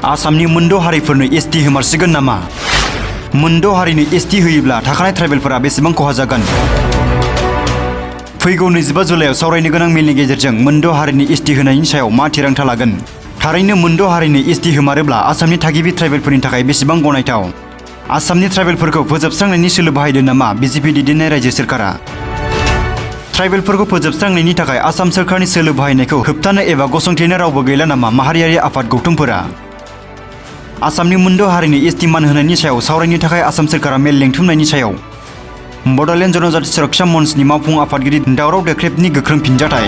आसामनि मोनद' हारिफोरनो एसटि होमारसिगोन नामा? मोनद' हारिनो एसटि होयोब्ला थाखानाय ट्राइबेलफोरा बेसेबां खहा जागोन? फैगौ 25 जुलाइआव सावरायनो गोनां मेलनि गेजेरजों मोनद' हारिनि एसटि होनायनि सायाव मा थिरांथा लागोन? थारैनो मोनद' हारिनो एसटि होमारोब्ला आसामनि थागिबि ट्राइबेलफोरनि थाखाय बेसेबां गनायथाव? आसामनि ट्राइबेलफोरखौ फोजोबस्रांनायनि सोलो बाहायदों नामा बिजेपि दैदेननाय रायजो सोरखारा? ट्राइबेलफोरखौ फोजोबस्रांनायनि थाखाय आसाम सोरखारनि सोलो बाहायनायखौ होबथानो एबा गसंथेनो रावबो गैला नामा माहारियारि आफाद गौथुमफोरा? आसामनि मोनद' हारिनि एसटि मान होनायनि सायाव सावरायनो थाखाय आसाम सोरखारा मेल लिंथुमनायनि सायाव बड'लेण्ड जनजाति सुरक्षा मन्चनि मावफुं आफादगिरि दावराव देख्रेबनि गोख्रों फिनजाथाय।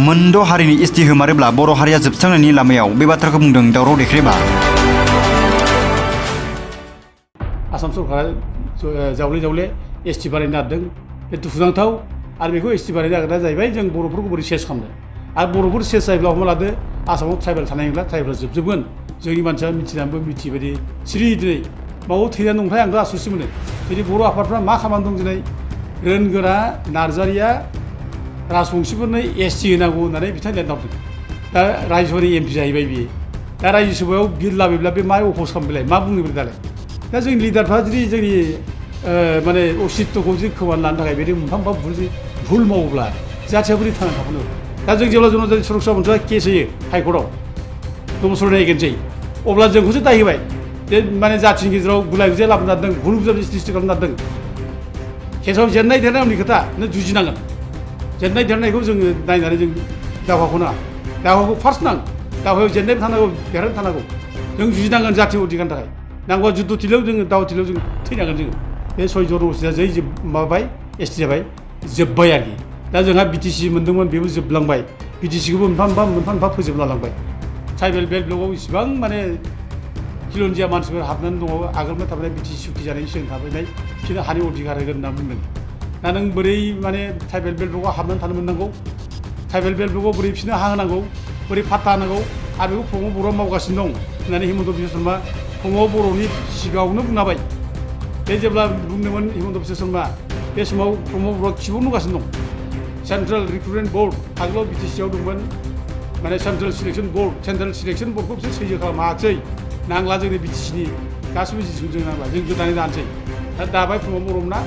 मोनद' हारिनि एसटि होमारोब्ला बर' हारिया जोबस्रांनायनि लामायाव बे बाथ्राखौ बुंदों दावराव देख्रेबा। आसाम सरकारा जावले जावले एसटि बारायनो नागिरदों, बे दुखुनांथाव। आरो बेखौ एसटि बारायनो नागिरनाया जाहैबाय जों बर'फोरखौ बोरै सेस खालामनो। आरो बर'फोर सेस जायोब्ला हमना लादो आसामाव ट्राइबेल थानाय नंला, ट्राइबेला जोबजोबगोन। जोंनि मानसिया मिथिनानैबो मिथियै बायदि सिरि दिनै बावो थैनानै दंथाय आंथ' आसुसि मोनो। दिनै बर' आफादफ्रा मा खालामनानै दं दिनै? रोनगोरा नार्जारिया राजबंसिफोरनो एसटि होनांगौ होननानै बिथाङा लिरना हरदों। दा रायजोनि एमपि जाहैबाय बियो। दा रायजो सभायाव बिल लाबोब्ला बे मा अफस खालामबायलाय, मा बुङो दालाय? दा जोंनि लिडारफ्रा जुदि जोंनि माने अस्तित्वखौ जुदि खोमाना लानो थाखाय बिदि मोनफा मोनफा भुल मावोब्ला जाथिया बोरै थांनानै थागोन? दा जों जेब्ला जनजाति सुरक्षा मन्चआ केस होयो हाइकर्टआव दमसलनि एगेन्सै, अब्ला जोंखौसो दाय होबाय जे माने जाथिनि गेजेराव गुलाय गुजाय लाबोनो नागिरदों, भुल बुजाबुजि सृष्टि खालामनो नागिरदों। केसआव जेननाय देरनायनि खोथा नों जुजिनांगोन। जेननाय देरनायखौ जोङो नायनानै जों दावहाखौ नाङा, दावहाखौ फार्स्ट नां। दावहायाव जेननायबो थानांगौ, देरहानो थानांगौ। जों जुजिनांगोन जाथि अधिकारनि थाखाय। नांगौबा जुद्ध थिलियाव जोङो दावहा थिलियाव जों थैनांगोन जोङो। बे 6 जन'गोष्ठीया जै माबाबाय एसटि जाबाय, जोब्बाय आरोखि। दा जोंहा बिटिसि मोनदोंमोन, बेबो जोबलांबाय। बिटिसिखौबो मोनफा मोनफा फोजोबना लांबाय। ट्राइबेल बेल्ट ब्लकआव इसिबां माने खिलन्जिया मानसिफोर हाबनानै दङ, आगोलनिफ्राय थाबोनाय बिटिसि सुक्ति जानायनि सिगां थाबोनाय, बिसोरनो हानि अधिकार होगोन होनना बुंदों। दा नों बोरै माने ट्राइबेल बेल्ट ब्लकआव हाबनानै थानो मोननांगौ? ट्राइबेल बेल्ट ब्लकआव बोरै बिसोरनो हा होनांगौ, बोरै पाट्टा होनांगौ? आरो बेखौ प्रमद बर'आ मावगासिनो दं होननानै हिमन्त बिश्व शर्मा प्रमद बर'नि सिगाङावनो बुंनाबाय। बे जेब्ला बुंदोंमोन हिमन्त बिश्व शर्मा, बे समाव प्रमद बर'आ खिबुनो नुगासिनो दं। सेन्ट्रेल रिक्रुटमेन्ट बर्ड आगोलाव बिटिसिआव दंमोन, माने central selection board, central selection बर्डखौ बिसोर सैजो खालामनो हायाखिसै। नांला जोंनि बिटिसिनि गासिबो जिनिसखौ जों नांला, जों गोदानै दानोसै। दा दाबाय प्रमद बर'मोना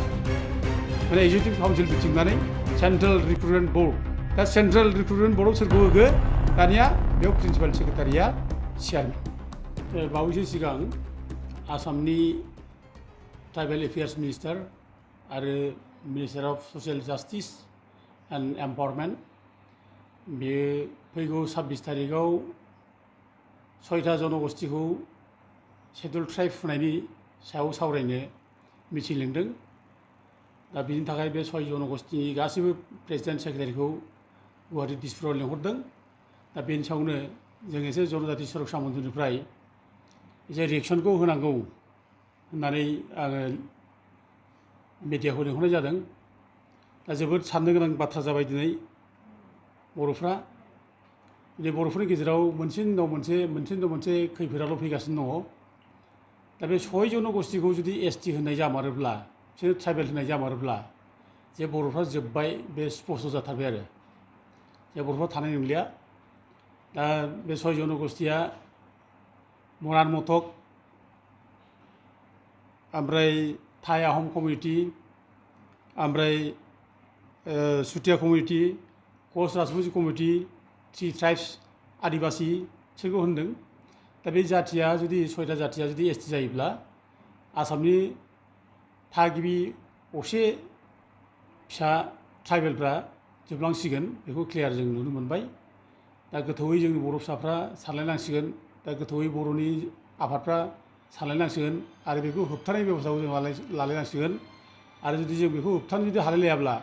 माने एक्जिकिउटिभ काउन्सिल बिथिंनानै सेन्ट्रेल रिक्रुटमेन्ट बर्ड। दा सेन्ट्रेल रिक्रुटमेन्ट बर्डआव सोरखौ होखो? दानिया बेयाव प्रिन्सिपाल सेक्रेटारिया चेयारमेन। बावैसो सिगां आसामनि ट्राइबेल एफेयार्स मिनिस्टार आरो minister of social justice and empowerment, बेयो फैगौ 26 तारिखआव 6था जन'गोष्ठीखौ सेडुल ट्राइब होनायनि सायाव सावरायनो मिटिं लिंदों। दा बिनि थाखाय बे 6 जन'गोष्ठीनि गासैबो प्रेसिडेन्ट सेक्रेटारिखौ गुवाहाटी दिसपुराव लिंहरदों। दा बेनि सायावनो जों एसे जनजाति सुरक्षा मन्थ्रिनिफ्राय एसे रिएक्सनखौ होनांगौ होननानै आङो मिडियाखौ लिंहरनाय जादों। दा जोबोद साननो गोनां बाथ्रा जाबाय दिनै बर'फ्रा। दिनै बर'फोरनि गेजेराव मोनसेनि उनाव मोनसे खैफोदाल' फैगासिनो दङ। दा बे 6 जन'गोष्ठीखौ जुदि एसटि होनाय जामारोब्ला, बिसोर ट्राइबेल होनाय जामारोब्ला, जे बर'फ्रा जोब्बाय बे स्पष्ट जाथारबाय आरो जे बर'फ्रा थानाय नंलिया। दा बे 6 जन'गोष्ठीया मरान मथक, ओमफ्राय थाइ आहम कमिउनिटि, ओमफ्राय सुतिया कमिउनिटि, कच राजबंसि कमिउनिटि, 3 ट्राइब्स आदिबासि बिसोरखौ होनदों। दा बे जाथिया जुदि 6था जाथिया जुदि एसटि जायोब्ला आसामनि थागिबि असे फिसा ट्राइबेलफ्रा जोबलांसिगोन, बेखौ क्लियार जों नुनो मोनबाय। दा गोथौयै जोंनि बर' फिसाफ्रा सानलायनांसिगोन, दा गोथौयै बर'नि आफादफ्रा सानलायनांसिगोन आरो बेखौ होबथानाय बेब'स्थाखौ जों लालायनांसिगोन। आरो जुदि जों बेखौ होबथानो जुदि हालायलायाब्ला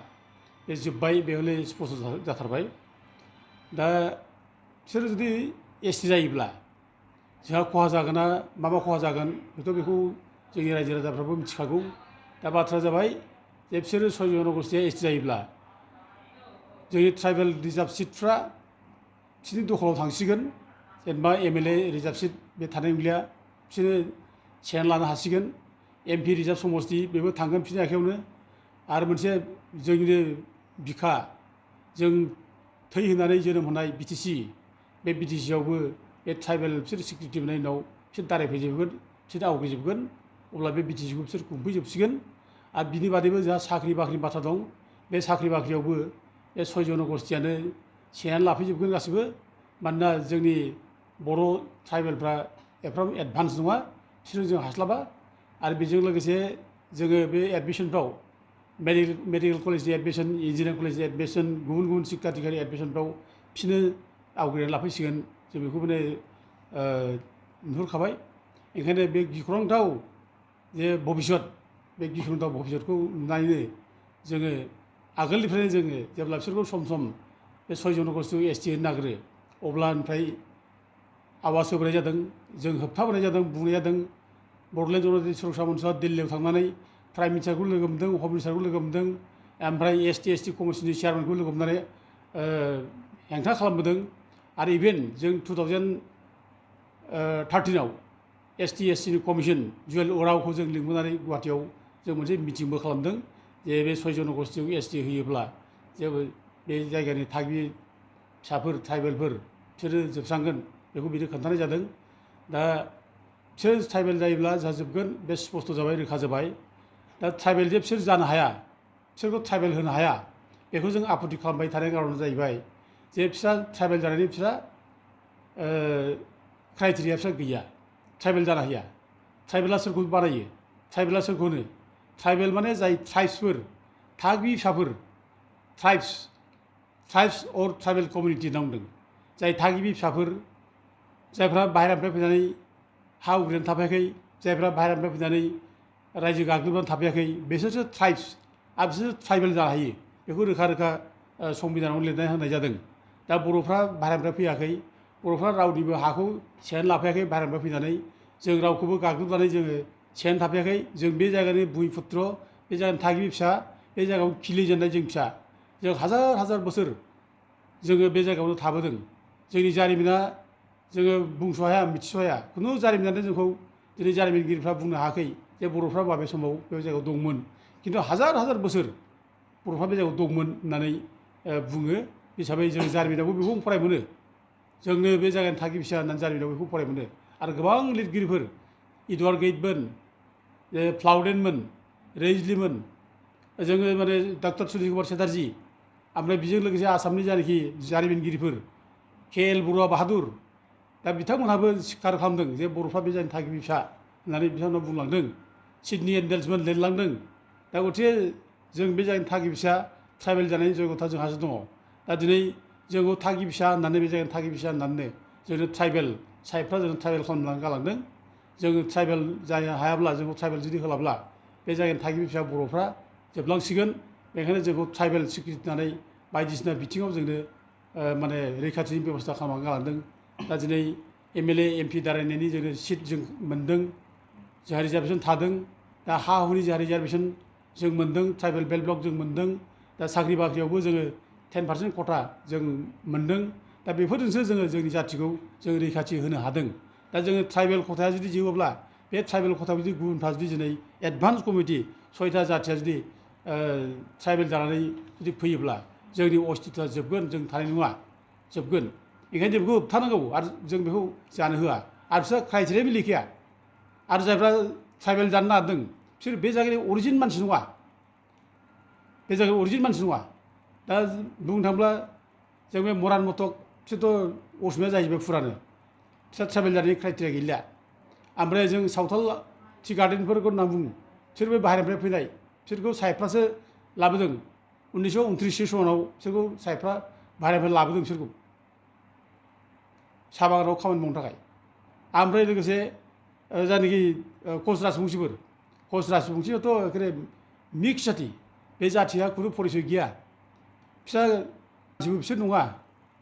बे जोब्बाय, बे हले स्पष्ट जाथारबाय। दा बिसोरो जुदि एसटि जायोब्ला जोंहा खहा जागोन ना मा खहा जागोन बेखौ जोंनि रायजो राजाफ्राबो मिथिखागौ। दा बाथ्राया जाबाय जे बिसोरो 6 जन'गोष्ठीया एसटि जायोब्ला जोंनि ट्राइबेल रिजार्भ सिटफ्रा बिसोरनि दखलाव थांसिगोन। जेनेबा एमएलए रिजार्भ सिट बे थानाय नंलिया, बिसोरो सेनानै लानो हासिगोन। एमपि रिजार्भ समस्ति बेबो थांगोन बिसोरनि आखायावनो। आरो मोनसे जोंनि बिखा, जों थै होनानै जोनोम होनाय बिटिसि, बे बिटिसिआवबो बे ट्राइबेल बिसोर सिकिउरिटि मोननायनि उनाव बिसोर दारायफैजोबगोन बिसोर आवग्रिजोबगोन अब्ला बे बिटिसिखौ बिसोर खुंफैजोबसिगोन आरो बिनि बादैबो जोंहा साख्रि बाख्रिनि बाथ्रा दं बे साख्रि बाख्रियावबो बे 6 जनगोष्ठियानो सेनानै लाफैजोबगोन गासिबो मानोना जोंनि बर' ट्राइबेलफ्रा एफाराब एडभान्स नङा बिसोरजों जों हास्लाबा आरो बेजों लोगोसे जोङो बे एडमिसनफ्राव मेडिकेल कलेजनि एडमिसन इन्जिनियारिं कलेजनि एडमिसन गुबुन गुबुन शिक्षा टिकानि एडमिसनफ्राव बिसोरनो आवग्रिनानै लाफैसिगोन जों बेखौ माने नुहुरखाबाय ओंखायनो बे गिख्रंथाव जे भबिष्यत बे गिख्रंथाव भबिष्यतखौ नुनानैनो जोङो आगोलनिफ्रायनो जोङो जेब्ला बिसोरखौ सम सम बे 6 जनगोष्ठिखौ एसटि होनो नागिरो अब्लानिफ्राय आवाज होबोनाय जादों जों होबथाबोनाय जादों बुंनाय जादों बड'लेण्ड जनजाति सुरक्षा मन्चआ दिल्लीयाव थांनानै प्राइम मिनिस्टारखौ लोगो मोनदों हम मिनिस्टारखौ लोगो मोनदों ओमफ्राय एसटि कमिसननि चेयारमेनखौ लोगो मोननानै हेंथा खालामबोदों आरो इभेन जों 2013आव एसटिनि कमिसन जुवेल ओरावखौ जों लिंबोनानै गुवाहाटियाव जों मोनसे मिटिंबो खालामदों जे बे 6 जनगोष्ठियाव एसटि होयोब्ला जेबो बे जायगानि थागिबि फिसाफोर ट्राइबेलफोर बिसोरो जोबस्रांगोन बेखौ बिदि खोन्थानाय जादों दा बिसोर ट्राइबेल जायोब्ला जोंहा जोबगोन बे स्पष्ट जाबाय रोखा जाबाय दा ट्राइबेल जे बिसोर जानो हाया बिसोरखौ ट्राइबेल होनो हाया बेखौ जों आपत्ति खालामबाय थानाय कारना जाहैबाय जे बिस्रा ट्राइबेल जानायनि बिस्रा क्राइटेरिया बिस्रा गैया ट्राइबेल जानो हाया ट्राइबेला सोरखौ बानायो ट्राइबेला सोरखौनो ट्राइबेल माने जाय ट्राइब्सफोर थागिबि फिसाफोर ट्राइब्स अर ट्राइबेल कमिउनिटि होनना बुंदों जाय थागिबि फिसाफोर जायफ्रा बाहेरानिफ्राय फैनानै हा आवग्रिनानै थाफैयाखै जायफ्रा बाहेरानिफ्राय फैनानै रायजो गाग्लोबनानै थाफैयाखै बिसोरसो ट्राइब्स आरो बिसोर ट्राइबेल जानो हायो बेखौ रोखा रोखा संबिधानाव लिरनाय होनाय जादों दा बर'फ्रा बाहेरानिफ्राय फैयाखै बर'फ्रा रावनिबो हाखौ सेनानै लाफैयाखै बाहेरानिफ्राय फैनानै जों रावखौबो गाग्लोबनानै जोङो सेनानै थाफैयाखै जों बे जायगानि भुमिपुत्र बे जायगानि थागिबि फिसा बे जायगायाव खिलिजेननाय जों फिसा जों हाजार हाजार बोसोर जोङो बे जायगायावनो थाबोदों जोंनि जारिमिना जोङो बुंस' हाया मिथिस' हाया खुनु जारिमिनानो जोंखौ दिनै जारिमिनगिरिफ्रा बुंनो हायाखै जे बर'फ्रा माबे समाव बे जायगायाव दंमोन खिन्थु हाजार हाजार बोसोर बर'फ्रा बे जायगायाव दंमोन होननानै बुङो हिसाबै जों जारिमिनावबो बेखौ फराय मोनो जोंनो बे जायगानि थागिबि फिसा होननानै जारिमिनाव बेखौ फराय मोनो आरो गोबां लिरगिरिफोर इडवार्ड गेइटमोन फ्लाउडेनमोन रेइजलिमोन जोङो माने डक्टर सुनिल कुमार चेटार्जी ओमफ्राय बेजों लोगोसे आसामनि जानाखि जारिमिनगिरिफोर के.एल. बरुवा बाहादुर दा बिथांमोनहाबो स्वीकार खालामदों जे बर'फ्रा बे जायगानि थागिबि फिसा होननानै बिथांमोना बुंलांदों सिडनी एन्डेल्समोन लिरलांदों दा गथिखे जों बे जायगानि थागिबि फिसा ट्राइबेल जानायनि जयगथा जोंहासो दङ दा दिनै जोंखौ थागिबि फिसा होननानै बे जायगानि थागिबि फिसा होननानै जोंनो ट्राइबेल साइडफ्रा जोंनो ट्राइबेल खालामनानै गालांदों जोङो ट्राइबेल जानो हायाब्ला जोंखौ ट्राइबेल जुदि होलाब्ला बे जायगानि थागिबि फिसा बर'फ्रा जोबलांसिगोन बेखायनो जोंखौ ट्राइबेल सिकिउरिटि होननानै बायदिसिना बिथिङाव जोंनो माने रैखाथिनि बेब'स्था खालामनानै गालांदों दा दिनै एमएलए एमपि दारायनायनि जोङो सिट जों मोन्दों जोंहा रिजार्भेसन थादों दा हा हुनि जोंहा रिजार्भेसन जों मोन्दों ट्राइबेल बेल्ट ब्लक जों मोन्दों दा साख्रि बाख्रियावबो जोङो 10% खथा जों मोन्दों दा बेफोरजोंसो जोङो जोंनि जाथिखौ जों रैखाथि होनो हादों दा जोङो ट्राइबेल खथाया जुदि जोबोब्ला बे ट्राइबेल खथाखौ जुदि गुबुनफ्रा जुदि दिनै एडभान्स कमिटि 6टा जाथिया जुदि ट्राइबेल जानानै जुदि फैयोब्ला जोंनि अस्तित्वआ जोबगोन जों थानाय नङा जोबगोन ओंखायनो जों बेखौ होबथानांगौ आरो जों बेखौ जानो होआ आरो बिसोर क्राइटेरिया मिलिखाया आरो जायफ्रा ट्राइबेल जानो नागिरदों बिसोर बे जायगानि अरिजिन मानसि नङा बे जायगानि अरिजिन मानसि नङा दा बुंनो थाङोब्ला जों बे मरान मथक बिसोरथ' असमिया जाहैबाय फुरानो बिसोर ट्राइबेल जानायनि क्राइटेरिया गैलिया ओमफ्राय जों सावथाल टि गार्डेनफोरखौ होनना बुङो बिसोरबो बाहेरनिफ्राय फैनाय बिसोरखौ साहेबफ्रासो लाबोदों 1929 सनाव बिसोरखौ साहेबफ्रा बाहेरनिफ्राय लाबोदों बिसोरखौ साहा बागानाव खामानि मावनो थाखाय ओमफ्राय लोगोसे जायनाखि कच राजबंसिफोर कच राजबंसियाथ' एखेबारे मिक्स जाथि बे जाथिया खुनु परिचय गैया फिसा जेबो बिसोर नङा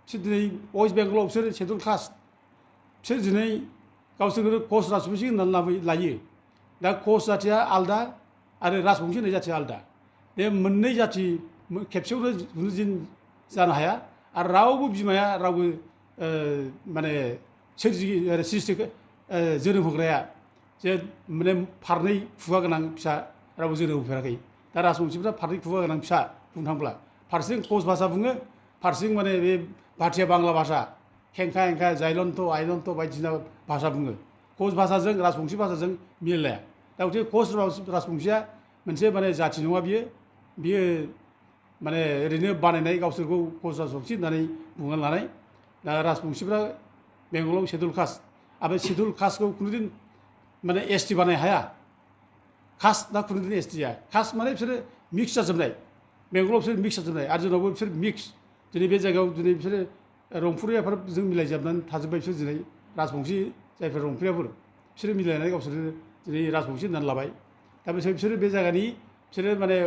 बिसोर दिनै वेस्ट बेंगलाव बिसोर सेडुल कास्ट बिसोर दिनै गावसोरखौनो कच राजबंसि होननानै लायो दा कच जाथिया आलदा आरो राजबंसि होननाय जाथिया आलदा बे मोननै जाथि खेबसेयावनो खुनु दिन जानो हाया आरो रावबो बिमाया रावबो माने सृष्टि जोनोम होग्राया जे माने फारनै खुगा गोनां फिसा रावबो जोनोम होफेराखै दा राजबंसिफ्रा फारनै खुगा गोनां फिसा बुंनो थाङोब्ला फारसेथिं कच भाषा बुङो फारसेथिं माने बे भाटिया बांला भाषा हेंखा हेंखा जायलन्त आइलन्त बायदिसिना भाषा बुङो कच भाषाजों राजबंशी भाषाजों मिलाया दा गथिखे कच राजबंशीया मोनसे माने जाथि नङा बियो माने ओरैनो बानायनाय गावसोरखौ कच राजबंशी होननानै बुंना लानाय दा राजबंशीफ्रा बेंगलाव शेड्युल कास्ट आरो शेड्युल कास्टखौ खुनुदिन माने एसटि बानायनो हाया कास्ट ना खुनुदिन एसटि जाया कास्ट माने बिसोरो मिक्स जाजोबनाय बेंगलाव बिसोर मिक्स जाजोबनाय आरो जोंनावबो बिसोर मिक्स दिनै बे जायगायाव दिनै बिसोरो रंपुरियाफोरजों मिलायजाबनानै थाजोब्बाय बिसोर दिनै राजबंशी जायफोर रंपुरियाफोर बिसोरो मिलायनानै गावसोरो दिनै राजबंशी होननानै लाबाय दा बिसोरो बे जायगानि बिसोरो माने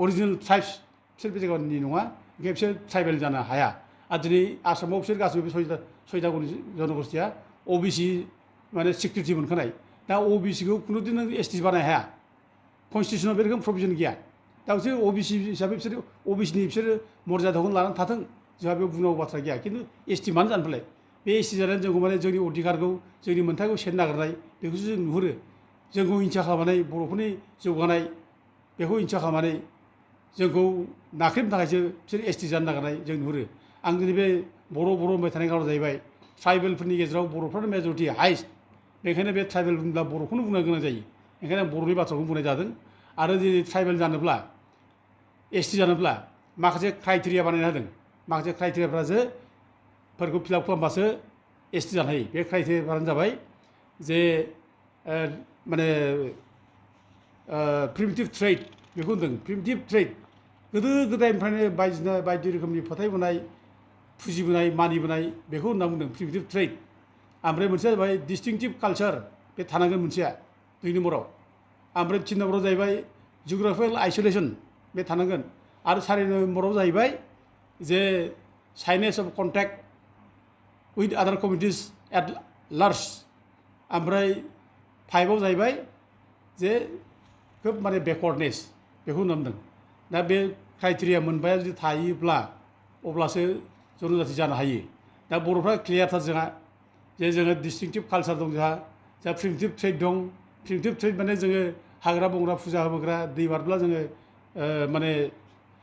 अरिजिनेल ट्राइब्स बिसोर बे जायगानि नङा ओंखायनो बिसोर ट्राइबेल जानो हाया आरो दिनै आसामाव बिसोर गासैबो सयथा जनगोष्ठिया अबिसि माने सिक्रिटि मोनखानाय दा अबिसिखौ खुनुदिन नों एसटि बानायनो हाया कनस्टिटिउसनाव बे रोखोम प्रभिजन गैया दा बिसोर अबिसि हिसाबै बिसोरो अबिसिनि बिसोरो मर्यादाखौनो लानानै थाथों जोंहा बेयाव बुंनांगौ बाथ्रा गैया खिन्थु एसटि मानो जानो फालाय बे एसटि जानानै जोंखौ माने जोंनि अधिकारखौ जोंनि मोन्थायखौ सेनो नागिरनाय बेखौसो जों नुहुरो जोंखौ हिंसा खालामनानै बर'फोरनि जौगानाय बेखौ हिंसा खालामनानै जोंखौ नाख्रेबनो थाखायसो बिसोर एसटि जानो नागिरनाय जों नुहुरो आं दिनै बे बर' होनबाय थानाय खारना जाहैबाय ट्राइबेलफोरनि गेजेराव बर'फ्रानो मेजरिटि हाइस्ट बेखायनो बे ट्राइबेल होनब्ला बर'खौनो बुंनो गोनां जायो ओंखायनो आं बर'नि बाथ्राखौ बुंनाय जादों आरो दिनै ट्राइबेल जानोब्ला एसटि जानोब्ला माखासे क्राइटेरिया बानायना होदों माखासे क्राइटेरियाफ्रासो फोरखौ फिलाप खालामबासो एसटि जानो हायो बे क्राइटेरियाफ्रानो जाबाय जे माने प्रिमिटिभ ट्रेड बेखौ होनदों प्रिमिटिभ ट्रेड गोदो गोदायनिफ्रायनो बायदि रोखोमनि फोथायबोनाय फुजिबोनाय मानिबोनाय बेखौ होनना बुंदों प्रिमिटिभ ट्रेड ओमफ्राय मोनसेया जाबाय डिस्टिंटिभ कालचार बे थानांगोन मोनसेया 2 नम्बराव ओमफ्राय 3 नम्बराव जाहैबाय जिअग्राफिकेल आइसोलेसन बे थानांगोन आरो 4 नम्बराव जाहैबाय जे साइनेस अफ कन्टेक्ट उइथ आदार कमिउनिटिस एट लार्ज ओमफ्राय 5आव जाहैबाय जे खोब माने बेकवार्डनेस बेखौ होनना बुंदों दा बे क्राइटेरिया मोनबाया जुदि थायोब्ला अब्लासो जनजाति जानो हायो दा बर'फ्रा क्लियारथार जोंहा जे जोङो डिस्टिंटिभ कालचार दं जोंहा प्रिमिटिभ ट्रेड दं प्रिमिटिभ ट्रेड माने जोङो हाग्रा बंग्रा फुजा होबोग्रा दै बारब्ला जोङो माने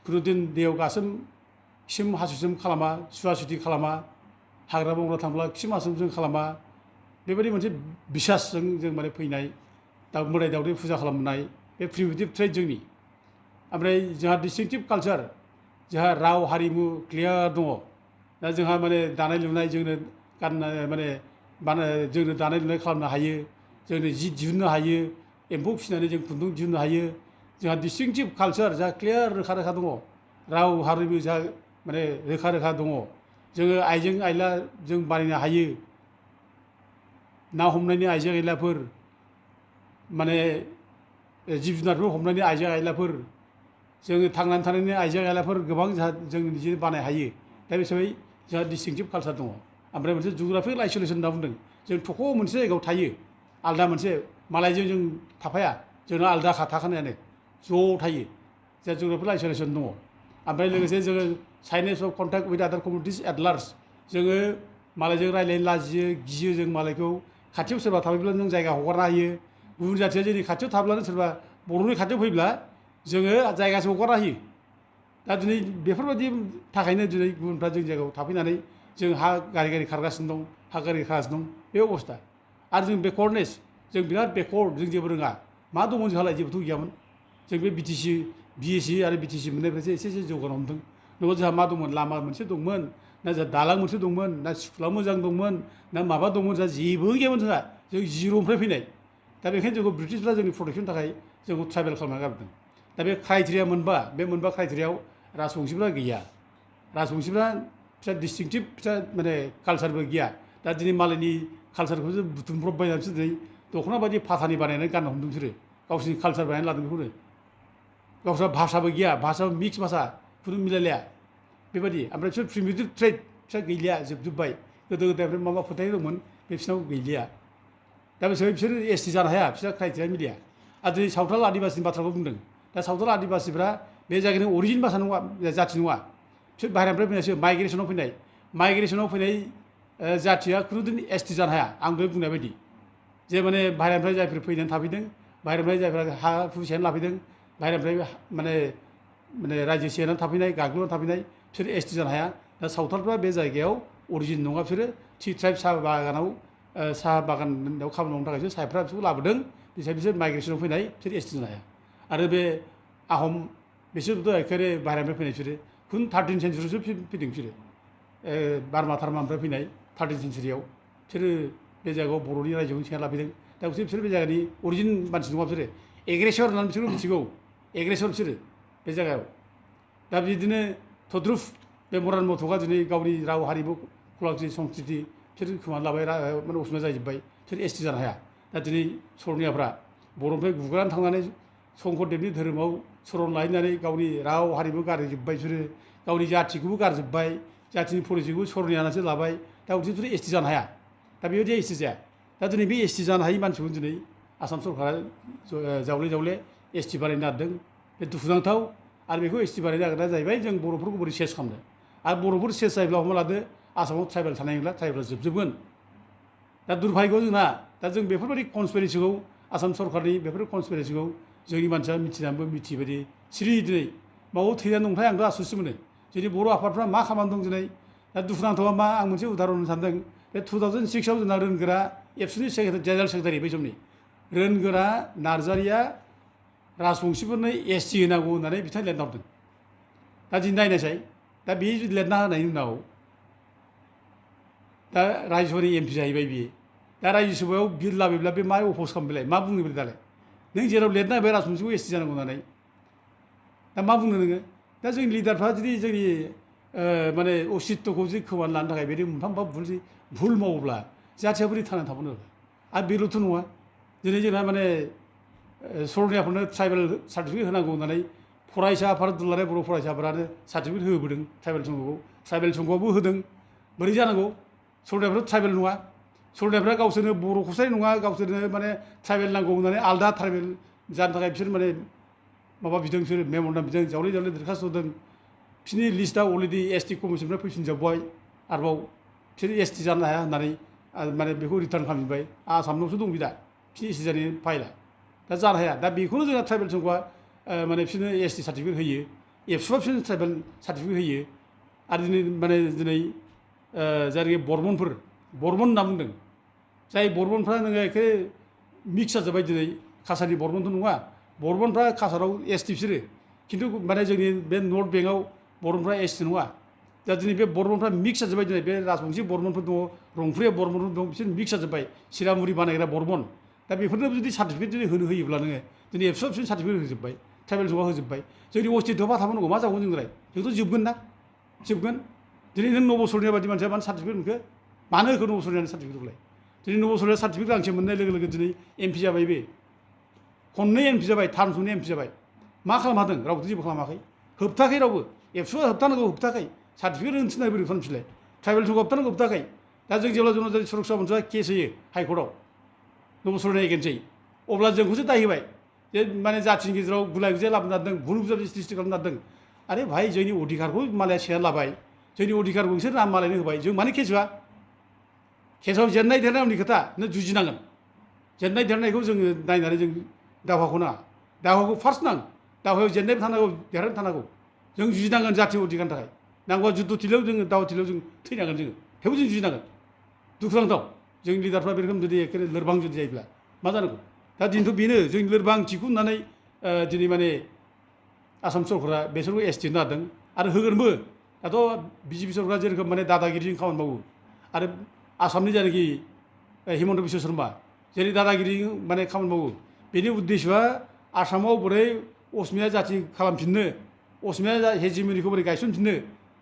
खुनुदिन दैयाव खिसोम हासुसोम खालामा सुवा सुथि खालामा हाग्रा बंग्रा थांब्ला खिसोम हासुसोम जों खालामा बेबायदि मोनसे बिसासजों जों माने फैनाय मोदाय दावदै फुजा खालामनाय बे प्रिमिटिभ ट्रेड जोंनि ओमफ्राय जोंहा डिस्टिंटिभ कालचार जोंहा राव हारिमु क्लियार दङ दा जोंहा माने दानाय लुनाय जोंनो गाननाय माने जोंनो दानाय लुनाय खालामनो हायो जोंनो जि दिहुननो हायो एम्फौ फिसिनानै जों खुन्दुं दिहुननो हायो जोंहा डिस्टिंटिभ कालचार जोंहा क्लियार रोखा रोखा दङ राव हारिमु जोंहा माने रोखा रोखा दङ जोङो आइजें आइला जों बानायनो हायो ना हमनायनि आइजें आइलाफोर माने जिब जुनारफोर हमनायनि आइजें आइलाफोर जोङो थांनानै थानायनि आइजें आइलाफोर गोबां जों निजे बानायनो हायो दा बे हिसाबै जोंहा डिस्टिंटिभ कालचार दङ ओमफ्राय मोनसे जिअग्राफिकेल आइसोलेसन होनना बुंदों जों थख' मोनसे जायगायाव थायो आलदा मोनसे मालायजों जों थाफाया जोंना आलदाखा थाखानायानो ज' थायो जोंहा जिअग्राफिकेल आइसोलेसन दङ ओमफ्राय लोगोसे जोङो साइनेस अफ कन्टेक्ट उइथ आदार कमिउनिटिस एट लार्ज जोङो मालायजों रायज्लायनो लाजियो गियो जों मालायखौ खाथियाव सोरबा थाफैब्ला जों जायगा हगारना होयो गुबुन जाथिया जोंनि खाथियाव थाब्लानो सोरबा बर'नि खाथियाव फैब्ला जोङो जायगासो हगारना होयो दा दिनै बेफोरबायदि थाखायनो दिनै गुबुनफ्रा जोंनि जायगायाव थाफैनानै जों हा गारि खारगासिनो दं हा गारि खारगासिनो दं बे अबस्था आरो जों बेकवार्डनेस जों बिराद बेकवार्ड जों जेबो रोङा मा दंमोन जोंहालाय जेबोथ' गैयामोन जों बे बिटिसि बिएसि आरो बिटिसि मोननायनिफ्रायसो एसे जौगानो हमदों नङाबा जोंहा मा दंमोन लामा मोनसे दंमोन ना जोंहा दालां मोनसे दंमोन ना स्कुला मोजां दंमोन ना माबा दंमोन जोंहा जेबो गैयामोन जोंहा जों जिर'निफ्राय फैनाय दा बेखायनो जोंखौ ब्रिटिशफ्रा जोंनि प्रटेक्सननि थाखाय जोंखौ ट्राइबेल खालामना गारदों दा बे क्राइटेरिया मोनबा क्राइटेरियाव राजबंशीफ्रा गैया राजबंशीफ्रा फिसा डिस्टिंटिभ फिसा माने कालचारबो गैया दा दिनै मालायनि कालचारखौसो बुथुमब्रबबायनानै बिसोर दिनै दख'ना बायदि फाथानि बानायनानै गाननो हमदों बिसोरो गावसोरनि कालचार बानायनानै लादों बेखौनो गावस्रा भाषाबो गैया भाषा मिक्स भाषा खुनु मिलायलाया बेबायदि ओमफ्राय बिसोर प्रिमिटिभ ट्रेड बिसोर गैलिया जोबजोब्बाय गोदो गोदायनिफ्राय माबा फोथायनाय दंमोन बे बिसोरनाव गैलिया दा बिसोरो एसटि जानो हाया बिसोर क्राइटेरिया मिलिया आरो दिनै सावथाल आदिबासिनि बाथ्राखौ बुंदों दा सावथाल आदिबासिफ्रा बे जायगानि अरिजिन भाषा नङा जाथि नङा बिसोर बाहेरानिफ्राय फैनायसो माइग्रेसनाव फैनाय जाथिया खुनुदिन एसटि जानो हाया आं दहाय बुंनाय बायदि जे माने बाहेरानिफ्राय जायफोर फैनानै थाफैदों बाहेरानिफ्राय जायफोरा हा हु सेनानै लाफैदों बाहेरानिफ्राय माने रायजो सेनानै थाफैनाय गाग्लोबनानै थाफैनाय बिसोर एसटि जानो हाया दा सावथालफ्रा बे जायगायाव अरिजिन नङा बिसोरो टि ट्राइब साहा बागानाव साहा बागानाव खामानि मावनो थाखायसो साहेबफ्रा बिसोरखौ लाबोदों बिसोर माइग्रेसनाव फैनाय बिसोर एसटि जानो हाया आरो बे आहम बिसोरबोथ' एखेबारे बाहेरानिफ्राय फैनाय बिसोरो खुन 13 सेन्सुरियावसो फैदों बिसोरो बार्मा थार्मानिफ्राय फैनाय 13 सेन्सुरियाव बिसोरो बे जायगायाव बर'नि रायजोखौनो सेना लाफैदों दा बिसोर बे जायगानि अरिजिन मानसि नङा बिसोरो एग्रेसर होननानै बिसोरो मिथिगौ एग्रेसर बिसोरो बे जायगायाव दा बिदिनो तद्रुफ बे मरान मथकआ दिनै गावनि राव हारिमु कलाकृति संस्कृति बिसोर खोमानानै लाबाय माने असमिया जाजोब्बाय बिसोर एसटि जानो हाया दा दिनै सरनियाफ्रा बर'निफ्राय गुगानानै थांनानै शंकरदेबनि धोरोमाव सरण लाहैनानै गावनि राव हारिमु गारजोब्बाय बिसोरो गावनि जाथिखौबो गारजोब्बाय जाथिनि परिचयखौबो सरनियानासो लाबाय दा बिसोर एसटि जानो हाया दा बेबायदि एसटि जाया दा दिनै बे एसटि जानो हायि मानसिखौ दिनै आसाम सरकारा जावले जावले एसटि बानायनो नागिरदों बे दुखुनांथाव आरो बेखौ एसटि बानायनो नागिरनाया जाहैबाय जों बर'फोरखौ बोरै सेस खालामनो आरो बर'फोर सेस जायोब्ला हमना लादो आसामाव ट्राइबेल थानाय नंला ट्राइबेला जोबजोबगोन दा दुर्भाग्य जोंना दा जों बेफोरबायदि कनस्पिरेसिखौ आसाम सरकारनि बेफोर कनस्पिरेसिखौ जोंनि मानसिया मिथिनानैबो मिथियै बायदि सिरि दिनै माबाव थैनानै दंथाय आंथ' आसुसो मोनो जोंनि बर' आफादफ्रा मा खालामनानै दं दिनै दा दुखुनांथावा मा आं मोनसे उदाहरन होनो सानदों बे 2006आव जोंना रोनगोरा एबसुनि जेनेरेल सेक्रेटारि बै समनि रोनगोरा नार्जारिया राजबंसिफोरनो एसटि होनांगौ होननानै बिथाङा लिरना हरदों दा दिनै नायनायसाय दा बे लिरना होनायनि उनाव दा रायजोनि एमपि जाहैबाय बियो दा रायजो सभायाव बिल लाबोब्ला बे मा अफस खालामबायलाय मा बुङो बे दालाय नों जेराव लिरना होबाय राजबंसिखौ एसटि जानांगौ होननानै दा मा बुंनो नोङो दा जोंनि लिडारफ्रा जुदि जोंनि माने अस्तित्वखौ जुदि खोमाना लानो थाखाय बिदि मोनफा मोनफा भुल मावोब्ला जाथिया बोरै थांनानै थाबावनो आरो बेल'थ' नङा दिनै जोंना माने सरनियाफोरनो ट्राइबेल सार्टिफिकेट होनांगौ होननानै फरायसा आफाद दुलाराय बर' फरायसाफोरानो सार्टिफिकेट होबोदों ट्राइबेल संघखौ ट्राइबेल संघआबो होदों बोरै जानांगौ सरनियाफोरा ट्राइबेल नङा सरनियाफोरा गावसोरनो बर' खसारि नङा गावसोरनो माने ट्राइबेल नांगौ होननानै आलदा ट्राइबेल जानो थाखाय बिसोर माने माबा बिदों बिसोर मेम'रेन्डाम बिदों जावले जावले दरखास्त होदों बिसोरनि लिस्टआ अलरेडि एसटि कमिसननिफ्राय फैफिनजोब्बाय आरोबाव बिसोर एसटि जानो हाया होननानै माने बेखौ रिटार्न खालामफिनबाय आसामनावसो दं बिदा बिसोरनि एसटि जानायनि फाइला दा जानो हाया दा बेखौनो जोंना ट्राइबेल संघआ माने बिसोरनो एसटि सार्टिफिकेट होयो एबसुआ बिसोरनो ट्राइबेल सार्टिफिकेट होयो आरो दिनै माने दिनै जायनाखि बर्मनफोर बर्मन होनना बुंदों जाय बर्मनफ्रा नोङो एखे मिक्स जाजोब्बाय दिनै काछारनि बर्मनथ' नङा बर्मनफ्रा काछाराव एसटि बिसोरो खिन्थु माने जोंनि बे नर्थ बेंकआव बर्मनफ्रा एसटि नङा दा दिनै बे बर्मनफ्रा मिक्स जाजोब्बाय दिनै बे राजबंसि बर्मनफोर दङ रंफुरिया बर्मनफोर दं बिसोर मिक्स जाजोब्बाय सिरामुरि बानायग्रा बर्मन दा बेफोरनो जुदि सार्टिफिकेट जुदि होनो होयोब्ला नोङो दिनै एबसुआ बिसोरनो सार्टिफिकेट होजोब्बाय ट्राइबेल संघआ होजोब्बाय जोंनि अस्तित्वआ मा थाबावनांगौ मा जाबावगोन जोंलाय जोंथ' जोबगोन ना जोबगोन दिनै नों नबसरनिया बायदि मानसिया मानो सार्टिफिकेट मोनखो मानो होखो नबसरनियानो सार्टिफिकेटखौलाय दिनै नबसरनिया सार्टिफिकेट गांसे मोननाय लोगो लोगो दिनै एमपि जाबाय बे खननै एमपि जाबाय टार्मसनि एमपि जाबाय मा खालामहादों रावबोथ' जेबो खालामाखै होबथायाखै रावबो एबसुआ होबथानांगौ होबथायाखै सार्टिफिकेट होनो थिननाय बोरै खालामफिनलाय ट्राइबेल संघआ होबथानांगौ होबथायाखै दा जों जेब्ला जोंनाव जुदि सुरक्षा मन्थ्रिया केस होयो हाइकर्टआव नबसरनिया एगेन्सै अब्ला जोंखौसो दाय होबाय जे माने जाथिनि गेजेराव गुलाय गुजाय लाबोनो नागिरदों भुल बुजाबुजि सृष्टि खालामनो नागिरदों आरे भाइ जोंनि अधिकारखौ मालाया सेना लाबाय जोंनि अधिकारखौ बिसोर नाम मालायनो होबाय जों मानो केस होआ केसआव जेननाय देरनाय उननि खोथा नों जुजिनांगोन जेननाय देरनायखौ जोङो नायनानै जों दावहाखौ नाङा दावहाखौ फार्स्ट नां दावहायाव जेननायबो थानांगौ देरहानो थानांगौ जों जुजिनांगोन जाथि अधिकारनि थाखाय नांगौबा जुद्ध थिलियाव जोङो दावहा थिलियाव जों थैनांगोन जोङो थेवबो जों जुजिनांगोन दुखुनांथाव जोंनि लिडारफ्रा बे रोखोम जुदि एखेबारे लोरबां जुदि जायोब्ला मा जानांगौ दा दिनैथ' बेनो जोंनि लोरबांथिखौ होननानै दिनै माने आसाम सरकारा बेसोरखौ एसटि होनो नागिरदों आरो होगोनबो दाथ' बिजेपि सरकारा जेरोखोम माने दादागिरिजों खामानि मावो आरो आसामनि जायनाखि हिमन्त बिश्व शर्मा जेरै दादागिरि माने खामानि मावो बेनि उद्देश्यआ आसामाव बोरै असमिया जाथि खालामफिननो असमिया हेजिमनिखौ बोरै गायसनफिननो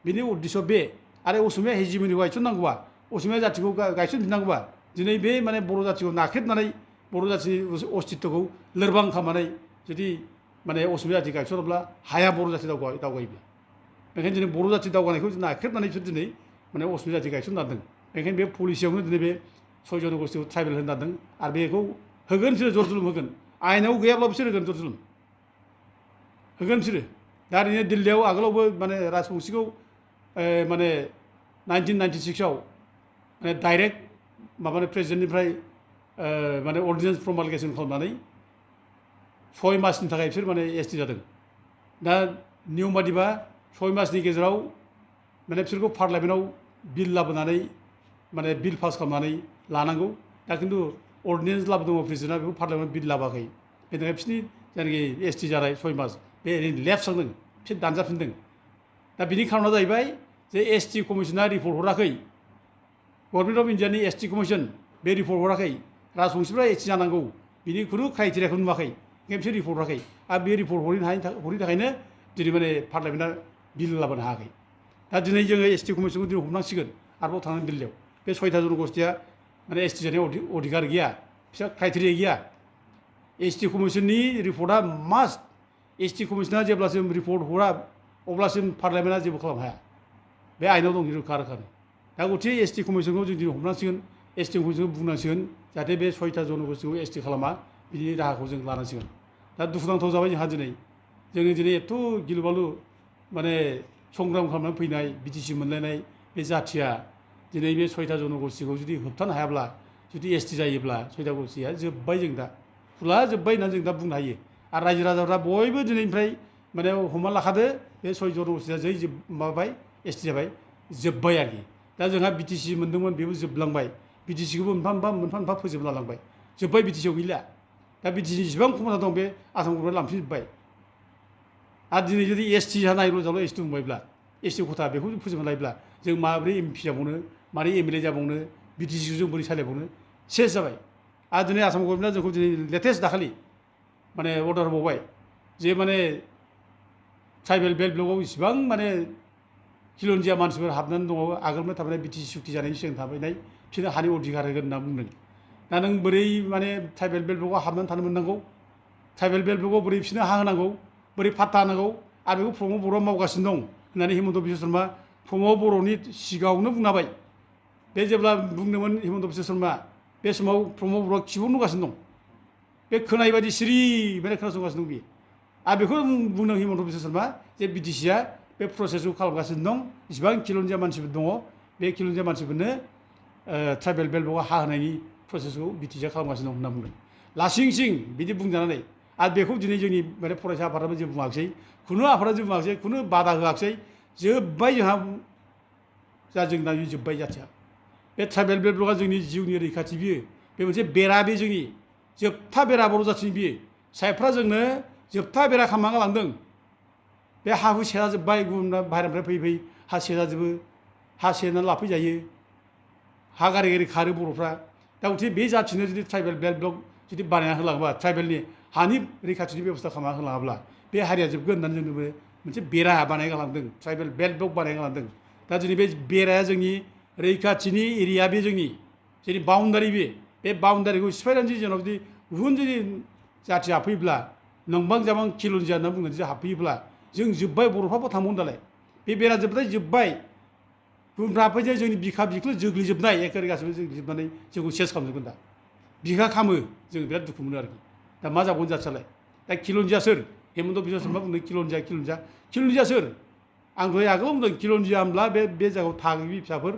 बेनि उद्देश्य बे आरो असमिया हेजिमनिखौ गायसननांगौबा असमिया जाथिखौ गायसनफिननांगौबा दिनै बे माने बर' जाथिखौ नाख्रेबनानै बर' जाथिनि अस्तित्वखौ लोरबां खालामनानै जुदि माने असमिया जाथि गायसनोब्ला हाया बर' जाथि दावगायोब्ला बेखायनो दिनै बर' जाथि दावगानायखौ नाख्रेबनानै बिसोर दिनै माने असमिया जाथि गायसननो नागिरदों बेखायनो बे पलिसियावनो दिनै बे 6 जनगोष्ठीखौ ट्राइबेल होनो नागिरदों आरो बेखौ होगोन बिसोरो जर जुलुम होगोन आयेनाव गैयाब्ला बिसोर होगोन जर जुलुम होगोन बिसोरो दा ओरैनो दिल्लीयाव आगोलावबो माने राजबंसिखौ माने 1996आव माने डाइरेक्ट माबानो प्रेसिडेन्टनिफ्राय माने अर्डिनेन्स प्रमालगेसन खालामनानै 6 मासनि थाखाय बिसोर माने एसटि जादों दा नियम बादिबा 6 मासनि गेजेराव माने बिसोरखौ पार्लामेन्टआव बिल लाबोनानै माने बिल पास खालामनानै लानांगौ दा खिन्थु अर्डिनेन्स लाबोदों प्रेसिडेन्टआ बेखौ पार्लामेन्टआव बिल लाबोआखै बेनि थाखाय बिसोरनि जायनाखि एसटि जानाय 6 मास बे ओरैनो लेफ्टसांदों बिसोर दानजाफिनदों दा बिनि खारना जाहैबाय जे एसटि कमिसना रिपर्ट हराखै गभर्नमेन्ट अफ इन्डियानि एसटि कमिसन बे रिपर्ट हराखै राजबंसिफ्रा एसटि जानांगौ बिनि खुनु क्राइटेरियाखौ नुवाखै ओंखायनो बिसोर रिपर्ट हराखै आरो बे रिपर्ट हरैनि थाखायनो दिनै माने पार्लामेन्टआ बिल लाबोनो हायाखै दा दिनै जोङो एसटि कमिसनखौ दिनै हमनांसिगोन आरोबाव थांनानै दिल्लीयाव बे 6था जन'गोष्ठिया माने एसटि जानायाव अधिकार गैया बिसोर क्राइटेरिया गैया एसटि कमिसननि रिपर्टआ मास्ट एसटि कमिसना जेब्लासिम रिपर्ट हरा अब्लासिम पार्लामेन्टआ जेबो खालामनो हाया बे आइनाव दं रोखा रोखानो दा गथिखे एसटि कमिसनखौ जों दिनै हमनांसिगोन एसटि कमिसनखौ बुंनांसिगोन जाहाथे बे 6था जन'गोष्ठिखौ एसटि खालामा बिनि राहाखौ जों लानांसिगोन दा दुखुनांथाव जाबाय जोंहा जोङो दिनै एथ' गिलुबालु माने संग्राम खालामनानै फैनाय बिटिसि मोनलायनाय बे जाथिया दिनै बे 6था जन'गोष्ठिखौ जुदि होबथानो हायाब्ला जुदि एसटि जायोब्ला 6था गष्ठिया जोब्बाय जों दा फुला जोब्बाय होननानै जों दा बुंनो हायो आरो रायजो राजाफ्रा बयबो दिनैनिफ्राय माने हमना लाखादो बे 6 जन'गोष्ठिया जै माबाबाय एसटि जाबाय जोब्बाय आरोखि दा जोंहा बिटिसि मोनदोंमोन बेबो जोबलांबाय बिटिसिखौबो मोनफा मोनफा फोजोबना लांबाय जोब्बाय बिटिसिआव गैला दा बिटिसि जेसेबां खमथा दं बे आसाम गभर्नमेन्टआ लांफिनजोब्बाय आरो दिनै जुदि एसटि जानायल' जाल' एसटि बुंबायब्ला एसटि खथा बेखौ फोजोबना लायोब्ला जों माबोरै एमपि जाबावनो मारै एमएलए जाबावनो बिटिसिखौ जों बोरै सालायबावनो सेस जाबाय आरो दिनै आसाम गभर्नमेन्टआ जोंखौ दिनै लेटेस्ट दाखालि माने अर्डार होबावबाय जे माने ट्राइबेल बेल्ट ब्लकआव इसिबां माने खिलन्जिया मानसिफोर हाबनानै दङ आगोलनिफ्राय थाबैनाय बिटिसि सुक्ति जानायनि सिगां थाबैनाय बिसोरनो हानि अधिकार होगोन होनना बुंदों दा नों बोरै माने ट्राइबेल बेल्ट ब्लकआव हाबनानै थानो मोननांगौ ट्राइबेल बेल्ट ब्लकआव बोरै बिसोरनो हा होनांगौ बोरै फाट्टा होनांगौ आरो बेखौ प्रमद बर'आ मावगासिनो दं होननानै हिमन्त बिश्व शर्मा प्रमद बर'नि सिगाङावनो बुंनाबाय बे जेब्ला बुंदोंमोन हिमन्त बिश्व शर्मा बे समाव प्रमद बर'आ खिबुर नुगासिनो दं बे खोनाय बायदि सिरि माने खोनासंगासिनो दं बियो आरो बेखौ बुंदों हिमन्त बिश्व शर्मा जे बिटिसिआ बे प्रसेसखौ खालामगासिनो दं जेसेबां खिलन्जिया मानसिफोर दङ बे खिलन्जिया मानसिफोरनो ट्राइबेल बेल्ट ब्लकआव हा होनायनि प्रसेसखौ बिटिसिआ खालामगासिनो दं होनना बुंदों लासिं सिं बिदि बुंजानानै आरो बेखौ दिनै जोंनि माने फरायसा आफादाबो जेबो बुङाखिसै खुनु आफादा जेबो बुङाखिसै खुनु बादा होआखिसै जोब्बाय जोंहा जा जोंना जोब्बाय जाथिया बे ट्राइबेल बेल्ट ब्लकआ जोंनि जिउनि रैखाथि बियो बे मोनसे बेरा बे जोंनि जोबथा बेरा बर' जाथिनि बियो साहेबफ्रा जोंनो जोबथा बेरा खालामना गालांदों बे हा हु सेरा जोब्बाय गुबुन बाहेरानिफ्राय फैयै फैयै हा सेजाजोबो हा सेरनानै लाफैजायो हा गारि गारि खारो बर'फ्रा दा गथिखे बे जाथिनो जुदि ट्राइबेल बेल्ट ब्लक जुदि बानायना होलाङोबा ट्राइबेलनि हानि रैखाथिनि बेब'स्था खालामना होलाङाब्ला बे हारिया जोबगोन होननानै जोंनोबो मोनसे बेरा बानाय गालांदों ट्राइबेल बेल्ट ब्लक बानाय गालांदों दा दिनै बे बेराया जोंनि रैखाथिनि एरिया बे जोंनि बाउन्डारि बे बाउन्डारिखौ सिफायनानै जेनेबा जुदि गुबुन जुदि जाथि हाबफैयोब्ला नंबां जाबां खिलन्जिया होनना बुङो जुदि हाबफैयोब्ला जों जोब्बाय बर'फ्राबो थांबावनो दालाय बे बेरा जोब्बाय गुबुनफ्रा हाबफैदो जोंनि बिखा बिख्लो जोग्लिजोबनाय एखेबारे गासैबो जोग्लिजोबनानै जोंखौ सेस खालामजोबगोन दा बिखा खामो जों बिराद दुखु मोनो आरोखि दा मा जाबावगोन जाथियालाय दा खिलन्जिया सोर हेमन्त बिश्व शर्मा बुंदों खिलन्जिया सोर आं दहाय आगोलाव बुंदों खिलन्जिया होनब्ला बे जायगायाव थागिबि फिसाफोर